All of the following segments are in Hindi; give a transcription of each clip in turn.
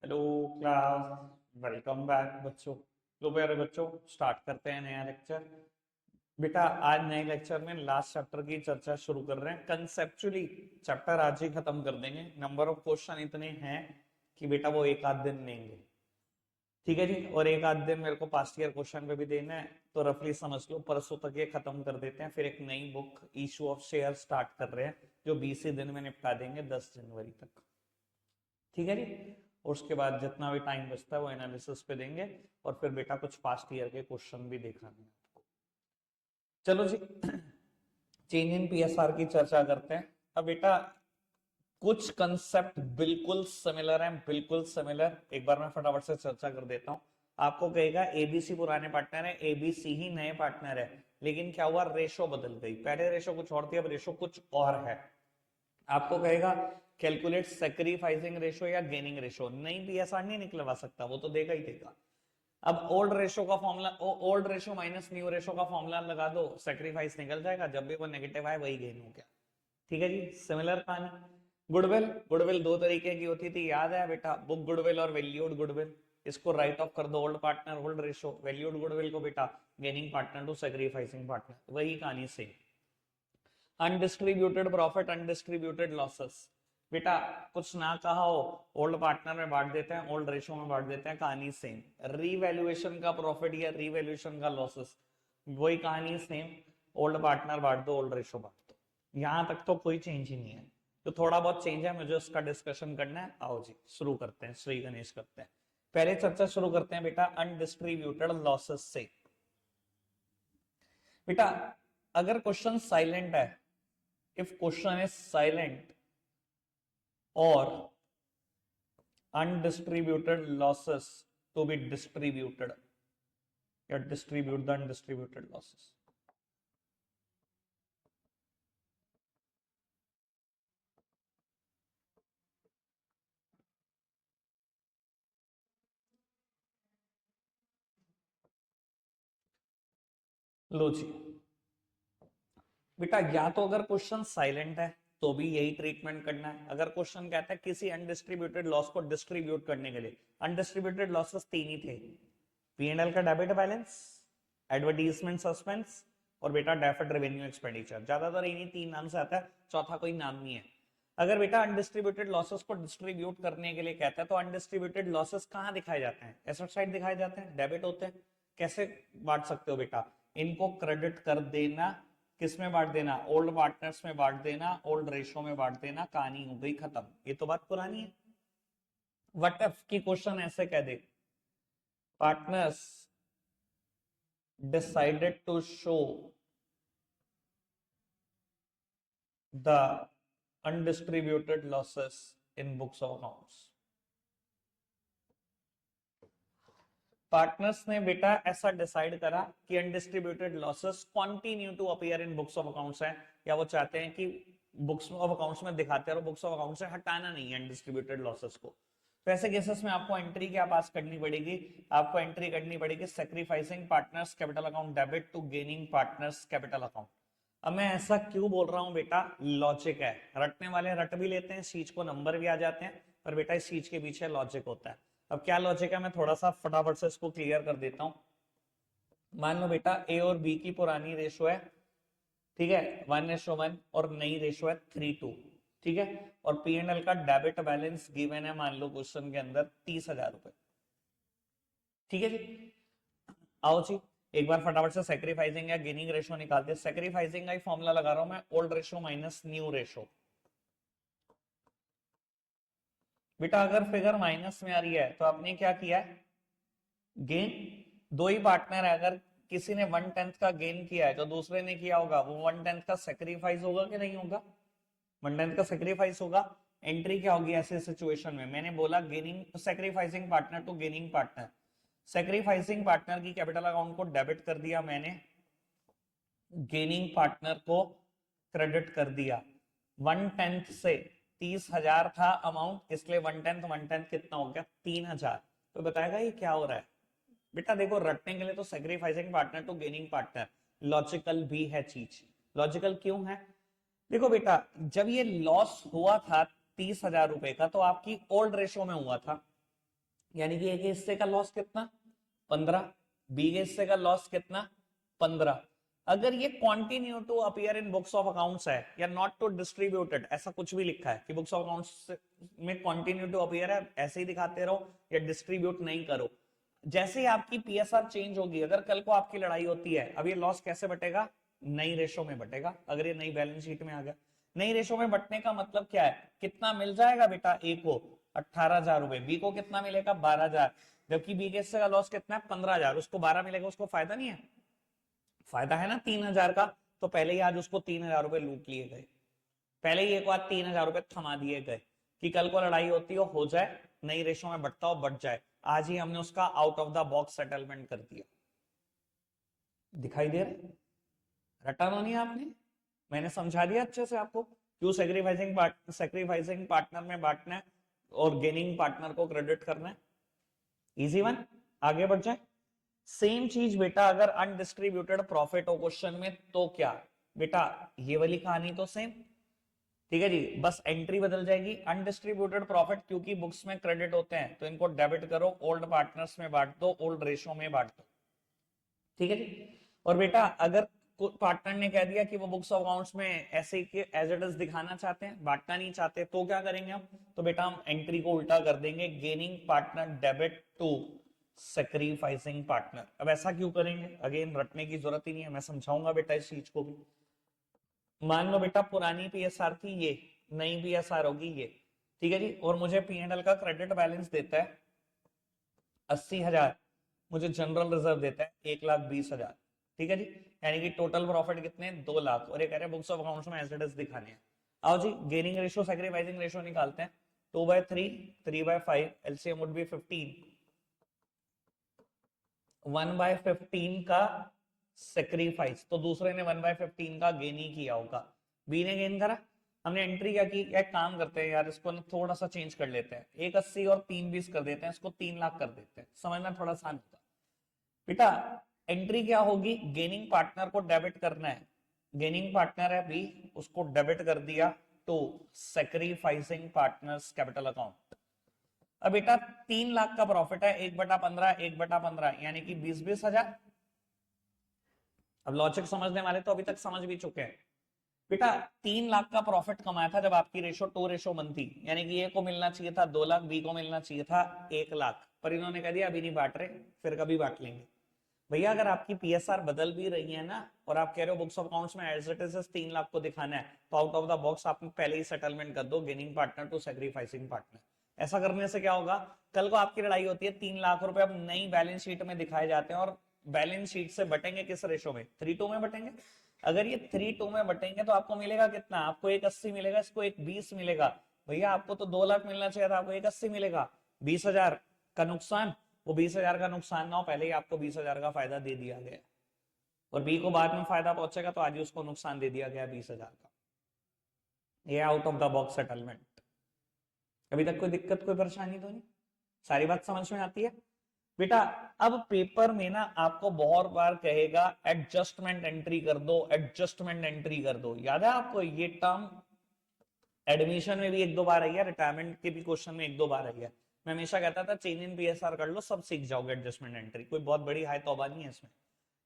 हेलो क्लास, वेलकम बैक बच्चों। लो प्यारे बच्चों, स्टार्ट करते हैं नया लेक्चर। बेटा आज नए लेक्चर में लास्ट चैप्टर की चर्चा शुरू कर रहे हैं। कंसेप्चुअली चैप्टर आज ही खत्म कर देंगे। नंबर ऑफ क्वेश्चन इतने हैं कि बेटा वो एक आध दिन लेंगे, ठीक है जी। और एक आध दिन मेरे को पास्ट ईयर क्वेश्चन पे भी देना है, तो रफली समझ लो परसों तक ये खत्म कर देते हैं। फिर एक नई book issue of share start कर रहे हैं, जो 20 ही दिन में निपटा देंगे 10 जनवरी तक, ठीक है जी। और उसके बाद जितना भी टाइम बचता है वो एनालिसिस पे देंगे, और फिर बेटा कुछ पास्ट ईयर के क्वेश्चन भी दिखाने हैं आपको। चलो जी, चेंज इन पीएसआर की चर्चा करते हैं। अब बेटा कुछ कंसेप्ट बिल्कुल सिमिलर हैं, बिल्कुल सिमिलर। एक बार मैं फटाफट से चर्चा कर देता हूं। आपको कहेगा एबीसी पुराने पार्टनर है, एबीसी ही नए पार्टनर है, लेकिन क्या हुआ, रेशो बदल गई। पहले रेशो कुछ और थी, अब रेशो कुछ और है। आपको कहेगा कैलकुलेट सैक्रिफाइसिंग रेशो या गेनिंग रेशो, नहीं पीएसआर नहीं निकलवा सकता, वो तो देगा ही देगा। अब ओल्ड रेशो का formula, old ratio minus new ratio का फॉर्मूला लगा दो, सैक्रिफाइस निकल जाएगा। जब भी वो नेगेटिव आए वही गेन हो गया, ठीक है जी। सिमिलर कहानी। गुडविल, गुडविल दो तरीके की होती थी, याद है बेटा, बुक गुडविल और वैल्यूड गुडविल। इसको राइट ऑफ कर दो, old partner old ratio, valued goodwill को बेटा gaining partner to sacrificing partner, वही कहानी same. Undistributed profit, undistributed losses. बेटा कुछ ना कहा हो, ओल्ड पार्टनर में बांट देते हैं, ओल्ड रेशो में बांट देते हैं, कहानी सेम। रीवैल्यूएशन का प्रॉफिट या रीवैल्यूएशन का लॉसेस, वही कहानी सेम। ओल्ड पार्टनर बांट दो, ओल्ड रेशो बांट दो, यहां तक तो कोई चेंज ही नहीं है। तो थोड़ा बहुत चेंज है, मुझे उसका डिस्कशन करना है। आओ जी शुरू करते हैं, श्री गणेश करते हैं। पहले चर्चा शुरू करते हैं बेटा अनडिस्ट्रीब्यूटेड लॉसेस से। बेटा अगर क्वेश्चन साइलेंट है, if question is silent or undistributed losses to be distributed, या distribute the undistributed losses। लो जी बेटा, या तो अगर क्वेश्चन साइलेंट है तो भी यही ट्रीटमेंट करना है। अगर क्वेश्चन कहता है किसी अनडिस्ट्रीब्यूटेड लॉस को डिस्ट्रीब्यूट करने के लिए, अनडिस्ट्रीब्यूटेड लॉसेस तीन ही थे, पीएनएल का डेबिट बैलेंस, एडवर्टीजमेंट सस्पेंस, और बेटा डेफर्ड रेवेन्यू एक्सपेंडिचर। ज्यादातर इन्हीं तीन नाम से आता है, चौथा कोई नाम नहीं है। अगर बेटा अनडिस्ट्रीब्यूटेड लॉसेस को डिस्ट्रीब्यूट करने के लिए कहता है, तो अनडिस्ट्रीब्यूटेड लॉसेस कहां दिखाए जाते हैं, एसेट साइड दिखाए जाते हैं, डेबिट होते हैं। कैसे बांट सकते हो बेटा, इनको क्रेडिट कर देना। किस में बांट देना, ओल्ड पार्टनर्स में बांट देना, ओल्ड रेशो में बांट देना, कहानी हो गई खत्म। ये तो बात पुरानी है। व्हाट इफ की क्वेश्चन ऐसे कह दे, partners decided to show the undistributed losses in books of accounts। Partners ने बेटा ऐसा डिसाइड करा कि undistributed losses continue to appear in books of accounts है, या वो चाहते हैं कि बुक्स ऑफ अकाउंट्स में दिखाते रहो, बुक्स ऑफ अकाउंट्स से हटाना नहीं है अनडिस्ट्रीब्यूटेड लॉसेस को। तो ऐसे केसेस में आपको एंट्री क्या पास करनी पड़ेगी, आपको एंट्री करनी पड़ेगी sacrificing partners capital account debit to gaining partners capital account. अब मैं ऐसा क्यों बोल रहा हूं बेटा, लॉजिक है। रटने वाले रट भी लेते हैं, इस चीज को नंबर भी आ जाते हैं, पर बेटा इस चीज के पीछे लॉजिक होता है। अब क्या लॉजिक है, मैं थोड़ा सा फटाफट से इसको क्लियर कर देता हूं। मान लो बेटा ए और बी की पुरानी रेशो है, ठीक है, 1:1, और नई रेशो है 3:2, ठीक है। और पी एंड एल का डेबिट बैलेंस गिवन है, मान लो क्वेश्चन के अंदर 30,000 रुपए, ठीक है जी। आओ जी एक बार फटाफट से सैक्रिफाइसिंग या गेनिंग रेशो निकालते हैं। सैक्रिफाइसिंग का ही फॉर्मूला लगा रहा हूं मैं, old ratio minus new ratio. बेटा अगर फिगर माइनस में आ रही है तो आपने क्या किया है, गेन, दो ही पार्टनर है, अगर किसी ने 1/10 का गेन किया है तो दूसरे ने किया होगा, वो 1/10 का सेक्रीफाइस होगा कि नहीं होगा, 1/10 का सेक्रीफाइस होगा। एंट्री क्या होगी ऐसे सिचुएशन में, मैंने बोला gaining sacrificing partner to gaining partner. Sacrificing partner की कैपिटल अकाउंट को डेबिट कर दिया मैंने, गेनिंग पार्टनर को क्रेडिट कर दिया। 1/10 से 30,000 था अमाउंट, इसलिए 1/10 कितना हो गया, 3,000। तो बताएगा ये क्या हो रहा है। बेटा देखो रटने के लिए तो sacrificing partner to gaining partner logical भी है चीज। लॉजिकल क्यों है, देखो बेटा जब ये लॉस हुआ था 30,000 रुपए का, तो आपकी ओल्ड रेशो में हुआ था, यानी कि ए के हिस्से का लॉस कितना 15, बी के हिस्से का लॉस कितना 15। अगर ये continue to appear in books of accounts है या नॉट टू डिस्ट्रीब्यूटेड, ऐसा कुछ भी लिखा है कि बुक्स ऑफ अकाउंट्स में कंटिन्यू टू अपीयर है, ऐसे ही दिखाते रहो या डिस्ट्रीब्यूट नहीं करो। जैसे ही आपकी पीएसआर चेंज होगी, अगर कल को आपकी लड़ाई होती है, अब ये लॉस कैसे बटेगा, नई रेशो में बटेगा। अगर ये नई बैलेंस शीट में आ गया, नई रेशो में बटने का मतलब क्या है, कितना मिल जाएगा बेटा, ए को 18,000 रुपए, बी को कितना मिलेगा 12,000, जबकि बी के हिस्से का लॉस कितना है 15,000, उसको 12 मिलेगा, उसको फायदा नहीं है, फायदा है ना 3,000 का। तो पहले ही आज उसको 3,000 रुपए लूट लिए गए, पहले ही एक बार 3,000 रुपए थमा दिए गए कि कल को लड़ाई होती हो जाए, नई रेशो में बढ़ता हो बढ़ जाए। आज ही हमने उसका out of the box settlement कर दिया। दिखाई दे रहा, रटा तो नहीं आपने, मैंने समझा दिया अच्छे से आपको क्यों सेक्रीफाइसिंग पार्टनर में बांटना है और गेनिंग पार्टनर को क्रेडिट करना है। इजी वन, आगे बढ़ जाए। सेम चीज बेटा अगर अनडिस्ट्रीब्यूटेड प्रॉफिट हो क्वेश्चन में तो क्या, बेटा ये वाली कहानी तो सेम, ठीक है जी, बस एंट्री बदल जाएगी। अनडिस्ट्रीब्यूटेड प्रॉफिट क्योंकि बुक्स में क्रेडिट होते हैं तो इनको डेबिट करो, ओल्ड पार्टनर्स में बांट दो, ओल्ड रेशो में बांट दो, ठीक है जी। और बेटा अगर पार्टनर ने कह दिया कि वो बुक्स ऑफ अकाउंट्स में ऐसे के एज इट इज दिखाना चाहते हैं, बांटना नहीं चाहते, तो क्या करेंगे हम, तो बेटा हम एंट्री को उल्टा कर देंगे, gaining partner debit to sacrificing partner. अब ऐसा क्यों करेंगे, अगेन रटने की जरूरत ही नहीं है, मैं समझाऊंगा बेटा इस चीज को भी। मान लो बेटा पुरानी पीएसआर थी ये, नई पीएसआर होगी ये, ठीक है जी, और मुझे पीएनएल का क्रेडिट बैलेंस देता है 80,000, मुझे जनरल रिजर्व देता है 1,20,000, ठीक है जी, यानी कि टोटल प्रॉफिट कितने 2 लाख, और ये कह रहे हैं बुक्स ऑफ अकाउंट्स में एज इट इज दिखाने हैं। आओ जी गेनिंग रेशियो सैक्रिफाइसिंग रेशियो निकालते हैं। 2/3, 3/5, एलसीएम वुड बी 15, 1/15 का सेक्रीफाइस, तो दूसरे ने 1/15 का गेन ही किया होगा, बी ने गेन करा, हमने एंट्री क्या की, एक काम करते हैं यार इसको ना थोड़ा सा चेंज कर लेते हैं, 180 और 320 कर देते हैं, इसको 3 लाख कर देते हैं, समझना थोड़ा आसान होगा। बेटा एंट्री क्या होगी, गेनिंग पार्टनर को डेबिट करना है, गेनिंग पार्टनर है बी, उसको डेबिट कर दिया to sacrificing partners capital account. अब बेटा 3 लाख का प्रॉफिट है, 1/15, 1/15 यानी कि 20,000। अब लॉजिक समझने वाले तो अभी तक समझ भी चुके हैं। बेटा 3 लाख का प्रॉफिट कमाया था जब आपकी रेशो 2:1 थी, यानी कि ए को मिलना चाहिए था 2 लाख, बी को मिलना चाहिए था 1 लाख, पर इन्होंने कह दिया अभी नहीं बांट रहे, फिर कभी बांट लेंगे। भैया अगर आपकी पीएसआर बदल भी रही है ना, और आप कह रहे हो बुक्स ऑफ अकाउंट्स में एज इट इज 3 लाख को दिखाना है, तो आउट ऑफ द बॉक्स आप पहले ही सेटलमेंट कर दो, gaining partner to sacrificing partner. ऐसा करने से क्या होगा, कल को आपकी लड़ाई होती है, 3 लाख रुपए अब नई बैलेंस शीट में दिखाए जाते हैं, और बैलेंस शीट से बटेंगे किस रेशो में, 3:2 में बटेंगे। अगर ये 3:2 में बटेंगे तो आपको मिलेगा कितना, आपको 180 मिलेगा, इसको 120 मिलेगा। भैया आपको तो 2 लाख मिलना चाहिए था, आपको 180 मिलेगा, 20,000 का नुकसान। वो 20,000 का नुकसान ना हो, पहले ही आपको 20,000 का फायदा दे दिया गया, और बी को बाद में फायदा पहुंचेगा तो आज ही उसको नुकसान दे दिया गया 20,000 का। ये out of the box settlement. अभी तक कोई दिक्कत कोई परेशानी तो नहीं, सारी बात समझ में आती है बेटा। अब पेपर में ना आपको बहुत बार कहेगा एडजस्टमेंट एंट्री कर दो, एडजस्टमेंट एंट्री कर दो, याद है आपको ये टर्म, एडमिशन में भी 1-2 बार आई है, रिटायरमेंट के भी क्वेश्चन में 1-2 बार आई है। मैं हमेशा कहता था चेंज इन पीएसआर कर लो, सब सीख जाओगे एडजस्टमेंट एंट्री, कोई बहुत बड़ी हाई तौबा नहीं है इसमें।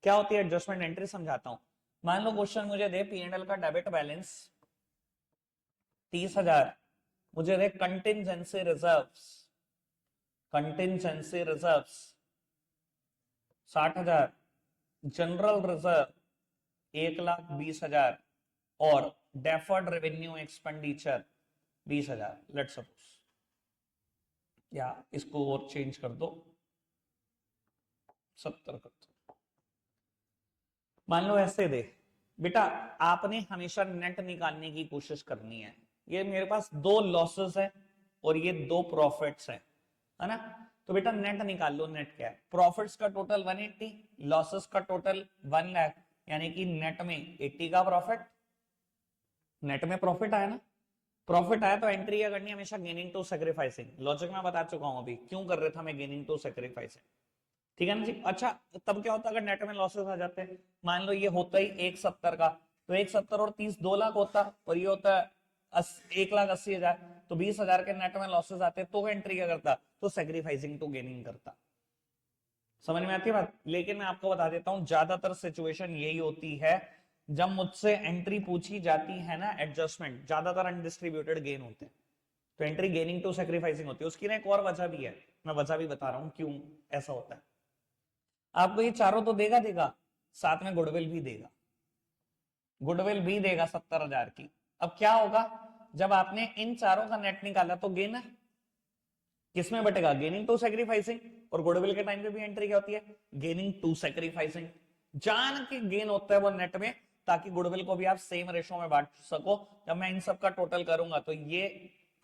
क्या होती है एडजस्टमेंट एंट्री, समझाता हूं। मान लो क्वेश्चन मुझे दे पीएनएल का डेबिट बैलेंस 30,000, मुझे दे contingency reserves, contingency reserves 60,000, general reserve 1,20,000 और deferred revenue expenditure 20,000, let suppose, या इसको और चेंज कर दो 70 कर दो। मान लो ऐसे दे बेटा, आपने हमेशा नेट निकालने की कोशिश करनी है। ये मेरे पास 2 लॉसेस है और ये 2 प्रॉफिट्स है ना, तो बेटा नेट निकाल लो। नेट क्या है, प्रॉफिट्स का टोटल 180, लॉसेस का टोटल 1 लाख, यानी कि नेट में 80 का प्रॉफिट, नेट में प्रॉफिट आया ना, प्रॉफिट आया तो एंट्री क्या करनी है, हमेशा गेनिंग टू सेक्रीफाइसिंग। लॉजिक में बता चुका हूं अभी क्यों कर रहा था मैं गेनिंग टू सेक्रीफाइसिंग, ठीक है ना जी। अच्छा तब क्या होता अगर नेट में लॉसेस आ जाते हैं, मान लो ये होता ही 170 का, तो 170 और 30 2 लाख होता, और ये होता 1,80,000, तो 20,000 के नेट में लॉसेस आते तो एंट्री क्या करता, तो सेक्रीफाइसिंग टू गेनिंग करता। समझ में आती है बात। लेकिन मैं आपको बता देता हूं ज्यादातर सिचुएशन यही होती है जब मुझसे एंट्री पूछी जाती है ना एडजस्टमेंट, ज्यादातर अनडिस्ट्रीब्यूटेड गेन होते हैं, तो एंट्री गेनिंग टू सेक्रीफाइसिंग होती है। उसकी ना एक और वजह भी है, मैं वजह भी बता रहा हूं क्यों ऐसा होता है। आपको ये चारों तो देगा देगा, साथ में गुडविल भी देगा, गुडविल भी देगा 70,000 की। अब क्या होगा, जब आपने इन चारों का नेट निकाला तो गेन है, किसमें बटेगा, गेनिंग टू सेक्रीफाइसिंग। और गुडविल के टाइम पे भी एंट्री क्या होती है, गेनिंग टू सेक्रीफाइसिंग। जान के गेन होता है वो नेट में, ताकि गुडविल को भी आप सेम रेशो में बांट सको। जब मैं इन सब का टोटल करूंगा तो ये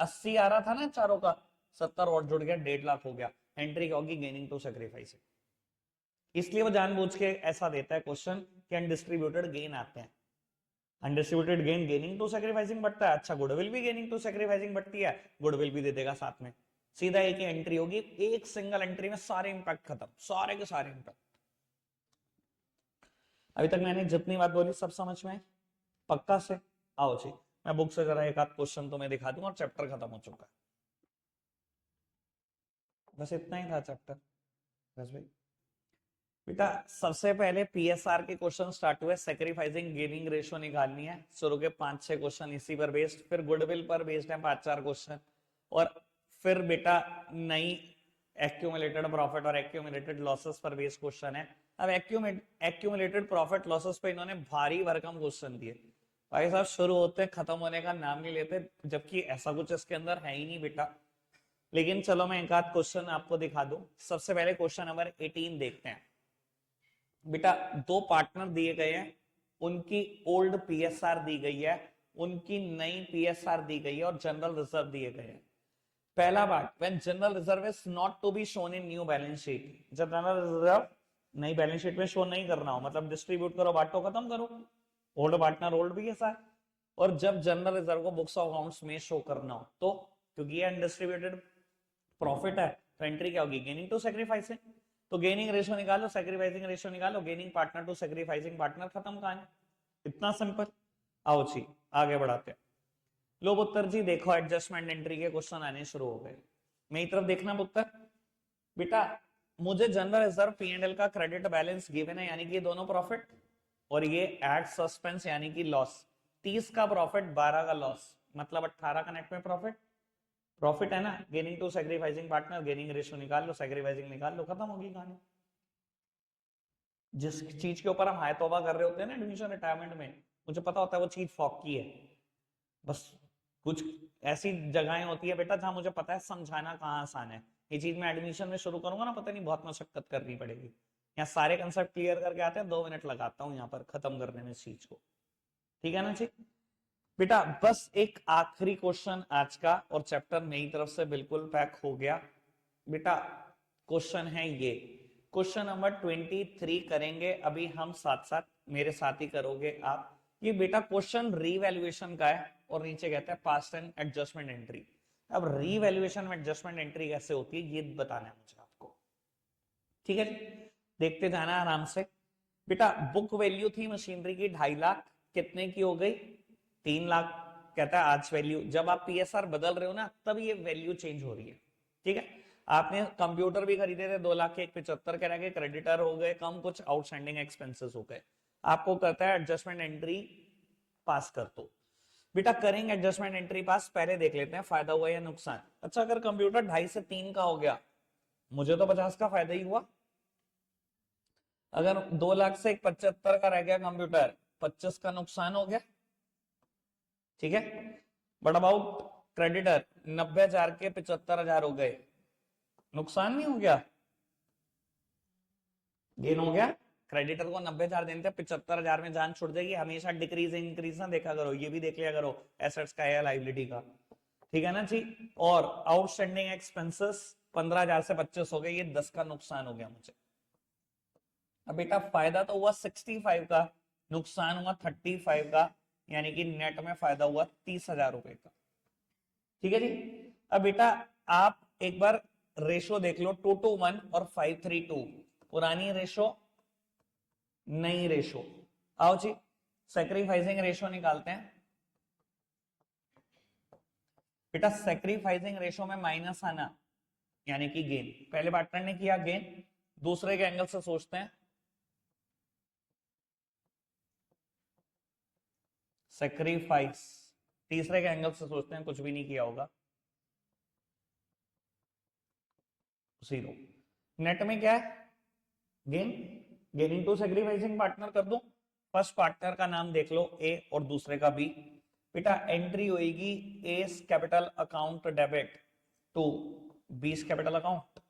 80 आ रहा था ना चारों का, 70 और जुड़ गया, 1.5 लाख हो गया। एंट्री क्या होगी, गेनिंग टू सेक्रीफाइसिंग। इसलिए वो जानबूझ के ऐसा देता है क्वेश्चन कि अनडिस्ट्रीब्यूटेड गेन आते हैं। Undistributed gain gaining to sacrificing बढ़ता है, अच्छा गुडविल भी गेनिंग टू सेक्रीफाइसिंग बढ़ती है, गुडविल भी दे देगा साथ में। सीधा एक ही एंट्री होगी, एक सिंगल एंट्री में सारे इंपैक्ट खत्म, सारे के सारे इंपैक्ट। अभी तक मैंने जितनी बात बोली सब समझ में पक्का से। आओ जी, मैं बुक से जरा एक आध क्वेश्चन तुम्हें दिखा दूं और चैप्टर खत्म हो चुका है। बस इतना ही था चैप्टर। बस भाई बेटा, सबसे पहले पीएसआर के क्वेश्चन स्टार्ट हुए, सेक्रीफाइसिंग गेनिंग रेशियो निकालनी है। शुरू के 5-6 क्वेश्चन इसी पर बेस्ड, फिर गुडविल पर बेस्ड है 5-4 क्वेश्चन, और फिर बेटा नई एक्यूमुलेटेड प्रॉफिट और एक्यूमुलेटेड लॉसेस पर बेस्ड क्वेश्चन है। अब एक्यूमुलेटेड प्रॉफिट लॉसेस पे इन्होंने भारी भरकम क्वेश्चन दिए भाई साहब, शुरू होते खत्म होने का नाम नहीं लेते, जबकि ऐसा कुछ इसके अंदर है ही नहीं बेटा। लेकिन चलो मैं एक आध क्वेश्चन आपको दिखा दूं। सबसे पहले क्वेश्चन नंबर 18 देखते हैं। बेटा दो पार्टनर दिए गए हैं, उनकी ओल्ड पीएसआर दी गई है, उनकी नई पीएसआर दी गई है, और जनरल रिजर्व दिए गए हैं। पहला part, when general reserve is not to be shown in new balance sheet, जब जनरल रिजर्व नई बैलेंस शीट में शो नहीं करना हो, मतलब डिस्ट्रीब्यूट करो, बांटो, खत्म करो, ओल्ड पार्टनर ओल्ड पीएसआर। और जब जनरल रिजर्व को बुक्स ऑफ अकाउंट्स में शो करना हो, तो क्योंकि ये अनडिस्ट्रीब्यूटेड प्रॉफिट है, तो एंट्री क्या होगी, गेनिंग टू सेक्रीफाइसिंग। तो गेनिंग रेशियो निकालो, सेक्रीफाइसिंग रेशियो निकालो, gaining partner to sacrificing partner, खत्म कहानी। इतना सिंपल। आओ जी आगे बढ़ाते हैं। लो पुत्र जी देखो, एडजस्टमेंट एंट्री के क्वेश्चन आने शुरू हो गए। मेरी तरफ देखना पुत्र। बेटा मुझे जनरल रिजर्व P&L का क्रेडिट बैलेंस गिवन है, यानी कि ये दोनों प्रॉफिट, और ये एड सस्पेंस यानी कि लॉस। 30 का प्रॉफिट, 12 का लॉस, मतलब 18 का नेट में प्रॉफिट। प्रॉफिट है ना, gaining to sacrificing partner, gaining ratio निकाल लो, सेक्रीफाइसिंग निकाल लो, खत्म होगी कहानी। जिस चीज के ऊपर हम हाय तौबा कर रहे होते हैं ना एडमिशन रिटायरमेंट में, मुझे पता होता है वो चीज फॉक की है। बस कुछ ऐसी जगहें होती है बेटा जहां मुझे पता है समझाना कहाँ आसान है। ये चीज मैं एडमिशन में शुरू करूंगा ना, पता नहीं बहुत मशक्कत करनी पड़ेगी। यहाँ सारे कंसेप्ट क्लियर करके आते हैं, 2 मिनट लगाता हूँ यहाँ पर खत्म करने में इस चीज को। ठीक है ना जी बेटा, बस एक आखिरी क्वेश्चन आज का, और चैप्टर मेरी तरफ से बिल्कुल पैक हो गया। बेटा क्वेश्चन है ये, क्वेश्चन नंबर 23 करेंगे अभी हम, साथ साथ मेरे साथ ही करोगे आप। ये बेटा क्वेश्चन रीवैल्यूएशन का है, और नीचे कहता है पास्ट एंड एडजस्टमेंट एंट्री। अब रीवैल्यूएशन में एडजस्टमेंट एंट्री कैसे होती है ये बताना है मुझे आपको। ठीक है, देखते जाना आराम से। बेटा बुक वैल्यू थी मशीनरी की 2.5 लाख, कितने की हो गई, 3 लाख। कहता है आज वैल्यू, जब आप पीएसआर बदल रहे हो ना, तब ये वैल्यू चेंज हो रही है। ठीक है, आपने कंप्यूटर भी खरीदे थे 2 लाख के, 75 के रह गए, क्रेडिटर हो गए कम, कुछ आउटस्टैंडिंग एक्सपेंसेस हो गए। आपको कहता है एडजस्टमेंट एंट्री पास कर दो। बेटा करेंगे एडजस्टमेंट एंट्री पास, पहले देख लेते हैं फायदा हुआ या नुकसान। अच्छा अगर कंप्यूटर 2.5 से 3 का हो गया, मुझे तो 50 का फायदा ही हुआ। अगर 2 लाख से 75 का रह गया कंप्यूटर, 25 का नुकसान हो गया। ठीक है, बट अबाउट क्रेडिटर 90,000 के 75,000 हो गए, नुकसान नहीं हो गया, गेन हो गया। क्रेडिटर को 90,000 देने थे, 75,000 में जान छुट जाएगी। हमेशा डिक्रीज इंक्रीज ना देखा करो, ये भी देख लिया करो एसेट्स का या लाइबिलिटी का। ठीक है ना जी। और आउटस्टैंडिंग एक्सपेंसेस 15,000 से 25 हो गए, ये 10 का नुकसान हो गया मुझे। अब बेटा फायदा तो हुआ 65 का, नुकसान हुआ 35 का, यानी कि नेट में फायदा हुआ 30,000 रुपए का। ठीक है जी। अब बेटा आप एक बार रेशो देख लो, 2:1 और 5:3, पुरानी रेशो नई रेशो। आओ जी सेक्रीफाइसिंग रेशो निकालते हैं। बेटा सेक्रीफाइसिंग रेशो में माइनस आना यानी कि गेन। पहले पार्टनर ने किया गेन, दूसरे के एंगल से सोचते हैं, सेक्रीफाइस, तीसरे के एंगल से सोचते हैं, कुछ भी नहीं किया होगा, जीरो। नेट में क्या है, gain, gaining to sacrificing partner कर दो। फर्स्ट पार्टनर का नाम देख लो ए और दूसरे का बी। बेटा एंट्री होगी A's capital account debit to B's capital account,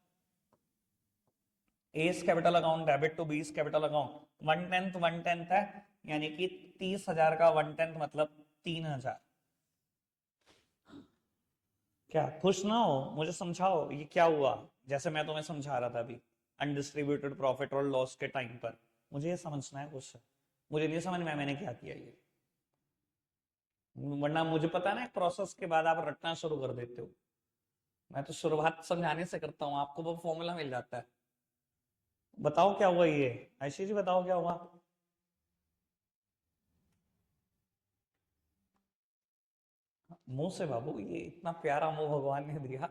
A's capital account debit to B's capital account. 1/10 है यानी कि 30,000 का 1/10 मतलब 3,000। क्या खुश ना हो, मुझे समझाओ ये क्या हुआ, जैसे मैं तुम्हें समझा रहा था अभी अनडिस्ट्रीब्यूटेड प्रॉफिट और लॉस के टाइम पर। मुझे ये समझना है कुछ, मुझे नहीं समझ में मैंने क्या किया ये, वरना मुझे पता है ना प्रोसेस के बाद आप रटना शुरू कर देते हो। मैं तो शुरुआत समझाने से करता हूँ, आपको वो फॉर्मूला मिल जाता है। बताओ क्या हुआ ये, आयशी जी बताओ क्या हुआ। मुंह से बाबू, ये इतना प्यारा मुंह भगवान ने दिया।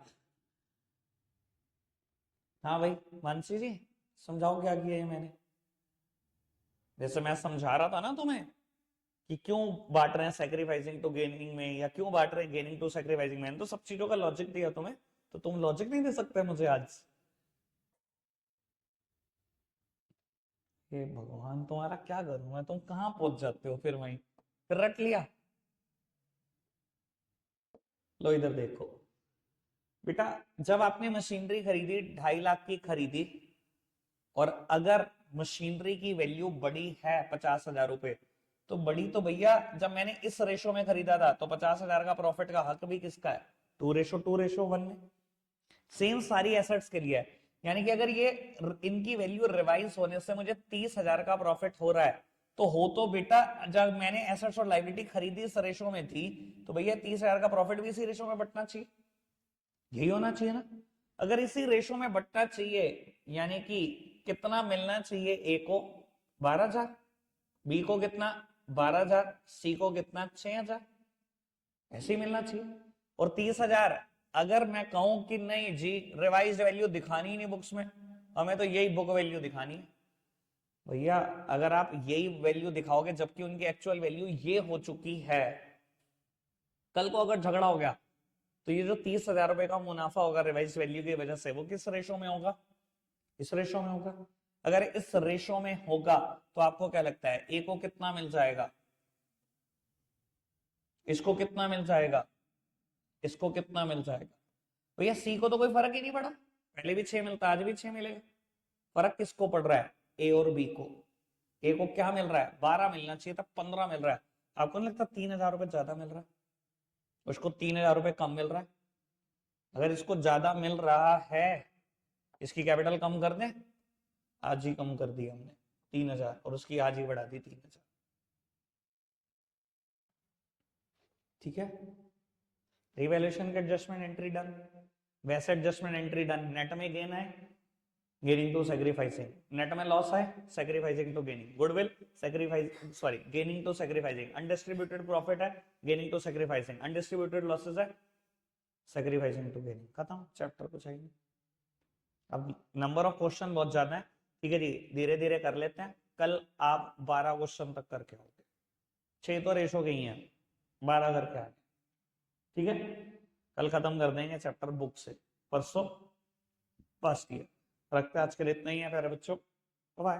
हाँ भाई मानसी जी समझाओ क्या किया है मैंने। जैसे मैं समझा रहा था ना तुम्हें कि क्यों बांट रहे हैं सेक्रीफाइसिंग टू गेनिंग में, या क्यों बांट रहे हैं गेनिंग टू सेक्रीफाइसिंग में, तो सब चीजों का लॉजिक दिया तुम्हें, तो तुम लॉजिक नहीं दे सकते मुझे आज। हे भगवान तुम्हारा क्या करूं मैं, तुम कहाँ पहुंच जाते हो फिर वहीं, फिर रट लिया। लो इधर देखो बेटा, जब आपने मशीनरी खरीदी 2.5 लाख की खरीदी, और अगर मशीनरी की वैल्यू बड़ी है 50,000 रुपए, तो बड़ी तो भैया जब मैंने इस रेशो में खरीदा था तो 50,000 का प्रॉफिट का हक भी किसका है, 2:2:1 में। सेम सारी एसेट्स के लिए है। यानी कि अगर ये इनकी वैल्यू रिवाइज होने से मुझे 30,000 का प्रॉफिट हो रहा है, तो हो तो बेटा जब मैंने एसेट्स और लाइबिलिटी खरीदी इस रेशो में थी, तो भैया 30,000 का प्रॉफिट भी इसी रेशो में बटना चाहिए, यही होना चाहिए ना। अगर इसी रेशो में बटना चाहिए, यानी कि कितना मिलना चाहिए, ए को 12,000, बी को कितना 12,000, सी को कितना 6,000, ऐसे ही मिलना चाहिए। और 30,000 अगर मैं कहूं कि नहीं जी रिवाइज वैल्यू दिखानी ही नहीं बुक्स में, हमें तो यही बुक वैल्यू दिखानी है, भैया अगर आप यही वैल्यू दिखाओगे जबकि उनकी एक्चुअल वैल्यू ये हो चुकी है, कल को अगर झगड़ा हो गया तो ये जो 30,000 रुपए का मुनाफा होगा रिवाइज वैल्यू की वजह से, वो किस रेशो में होगा, इस रेशो में होगा। अगर इस रेशो में होगा तो आपको क्या लगता है ए को कितना मिल जाएगा, इसको कितना मिल जाएगा, इसको कितना मिल जाएगा। भैया सी को तो कोई फर्क ही नहीं पड़ा, पहले भी 6 मिलता आज भी 6 मिलेगा। फर्क किसको पड़ रहा है, ए और बी को। ए को क्या मिल रहा है 12 मिलना चाहिए था 15 मिल रहा है, आपको नहीं लगता 3,000 रुपए ज्यादा मिल रहा है, उसको 3,000 रुपए कम मिल रहा है। अगर इसको ज्यादा मिल रहा है, इसकी कैपिटल कम कर दें, आज ही कम कर दी हमने 3,000 और उसकी आज ही बढ़ा दी 3,000, ठीक है। रिवैल्यूएशन के एडजस्टमेंट एंट्री डन, वैसे एडजस्टमेंट एंट्री डन। नेट में गेन है गेनिंग टू सेक्रीफाइसिंग, नेट में लॉस है sacrificing to gaining, goodwill sacrifice sorry gaining to sacrificing, undistributed profit है gaining to sacrificing, undistributed losses है सेक्रीफाइसिंग टू गेनिंग। खत्म चैप्टर, कुछ है नहीं। अब नंबर ऑफ क्वेश्चन बहुत ज्यादा है, ठीक है जी, धीरे धीरे कर लेते हैं। कल आप 12 क्वेश्चन तक करके आओगे, 6 तो रेशो गई हैं, 12 करके आए, ठीक है। कल खत्म कर देंगे चैप्टर बुक से, परसों फर्स्ट ईयर। रखते हैं आज के लिए इतना ही है प्यारे बच्चों, बाय।